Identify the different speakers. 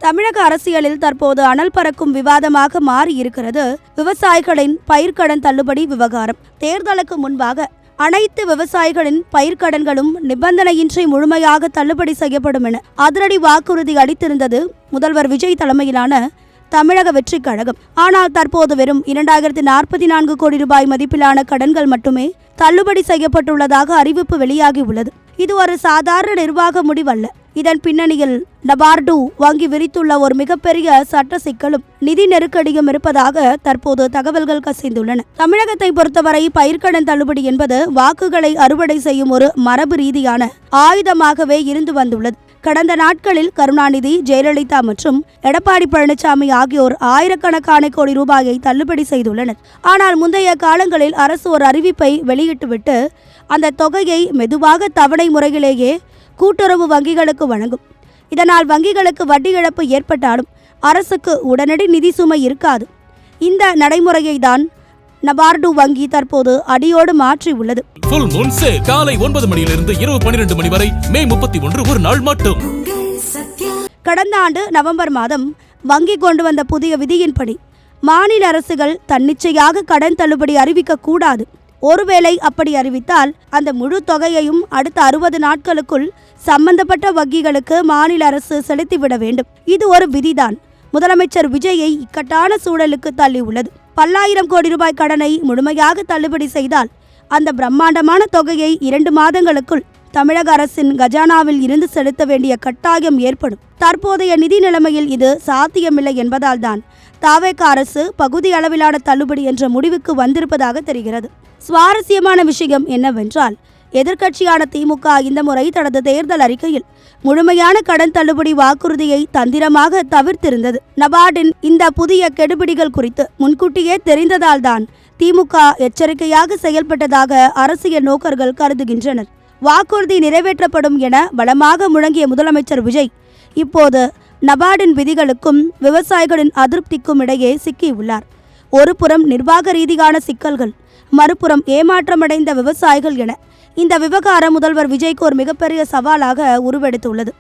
Speaker 1: தமிழக அரசியலில் தற்போது அனல் பறக்கும் விவாதமாக மாறியிருக்கிறது விவசாயிகளின் பயிர்க்கடன் தள்ளுபடி விவகாரம். தேர்தலுக்கு முன்பாக அனைத்து விவசாயிகளின் பயிர்க்கடன்களும் நிபந்தனையின்றி முழுமையாக தள்ளுபடி செய்யப்படும் என அதிரடி வாக்குறுதி அளித்திருந்தது முதல்வர் விஜய் தலைமையிலான தமிழக வெற்றி கழகம். ஆனால் தற்போது வெறும் 2044 கோடி ரூபாய் மதிப்பிலான கடன்கள் மட்டுமே தள்ளுபடி செய்யப்பட்டுள்ளதாக அறிவிப்பு வெளியாகியுள்ளது. இது ஒரு சாதாரண நிர்வாக முடிவல்ல. இதன் பின்னணியில் நபார்டு வங்கி விரித்துள்ள ஒரு மிகப்பெரிய சட்ட சிக்கலும் நிதி நெருக்கடியும் இருப்பதாக தற்போது தகவல்கள் கசிந்துள்ளன. தமிழகத்தை பொறுத்தவரை பயிர்க்கடன் தள்ளுபடி என்பது வாக்குகளை அறுவடை செய்யும் ஒரு மரபு ரீதியான ஆயுதமாகவே இருந்து வந்துள்ளது. கடந்த நாட்களில் கருணாநிதி, ஜெயலலிதா மற்றும் எடப்பாடி பழனிசாமி ஆகியோர் ஆயிரக்கணக்கான கோடி ரூபாயை தள்ளுபடி செய்துள்ளனர். ஆனால் முந்தைய காலங்களில் அரசு ஒரு அறிவிப்பை வெளியிட்டுவிட்டு அந்த தொகையை மெதுவாக தவணை முறையிலேயே கூட்டுறவு வங்கிகளுக்கு வழங்கும். இதனால் வங்கிகளுக்கு வட்டி இழப்பு ஏற்பட்டாலும் அரசுக்கு உடனடி நிதி சுமை இருக்காது. இந்த நடைமுறையை தான் நபார்டு வங்கி தற்போது அடியோடு மாற்றி உள்ளது. காலை 9 மணியிலிருந்து இரவு 12 மணி வரை மே 31 ஒரு நாள் மட்டும். கடந்த ஆண்டு நவம்பர் மாதம் வங்கி கொண்டு வந்த புதிய விதியின்படி மாநில அரசுகள் தன்னிச்சையாக கடன் தள்ளுபடி அறிவிக்க கூடாது. ஒருவேளை அப்படி அறிவித்தால் அந்த முழு தொகையையும் அடுத்த 60 நாட்களுக்குள் சம்பந்தப்பட்ட வங்கிகளுக்கு மாநில அரசு செலுத்திவிட வேண்டும். இது ஒரு விதிதான் முதலமைச்சர் விஜயை இக்கட்டான சூழலுக்கு தள்ளியுள்ளது. பல்லாயிரம் கோடி ரூபாய் கடனை முழுமையாக தள்ளுபடி செய்தால் அந்த பிரம்மாண்டமான தொகையை 2 மாதங்களுக்குள் தமிழக அரசின் கஜானாவில் இருந்து செலுத்த வேண்டிய கட்டாயம் ஏற்படும். தற்போதைய நிதி நிலைமையில் இது சாத்தியமில்லை என்பதால் தான் தாவேகா அரசு பகுதி அளவிலான தள்ளுபடி என்ற முடிவுக்கு வந்திருப்பதாக தெரிகிறது. சுவாரஸ்யமான விஷயம் என்னவென்றால் எதிர்க்கட்சியான திமுக இந்த முறை தனது தேர்தல் அறிக்கையில் முழுமையான கடன் தள்ளுபடி வாக்குறுதியை தந்திரமாக தவிர்த்திருந்தது. நபார்டின் இந்த புதிய கெடுபிடிகள் குறித்து முன்கூட்டியே தெரிந்ததால் தான் திமுக எச்சரிக்கையாக செயல்பட்டதாக அரசியல் நோக்கர்கள் கருதுகின்றனர். வாக்குறுதி நிறைவேற்றப்படும் என பலமாக முழங்கிய முதலமைச்சர் விஜய் இப்போது நபார்டின் விதிகளுக்கும் விவசாயிகளின் அதிருப்திக்கும் இடையே சிக்கியுள்ளார். ஒரு புறம் நிர்வாக ரீதியான சிக்கல்கள், மறுபுறம் ஏமாற்றமடைந்த விவசாயிகள் என இந்த விவகாரம் முதல்வர் விஜய்க்கு ஒரு மிகப்பெரிய சவாலாக உருவெடுத்துள்ளது.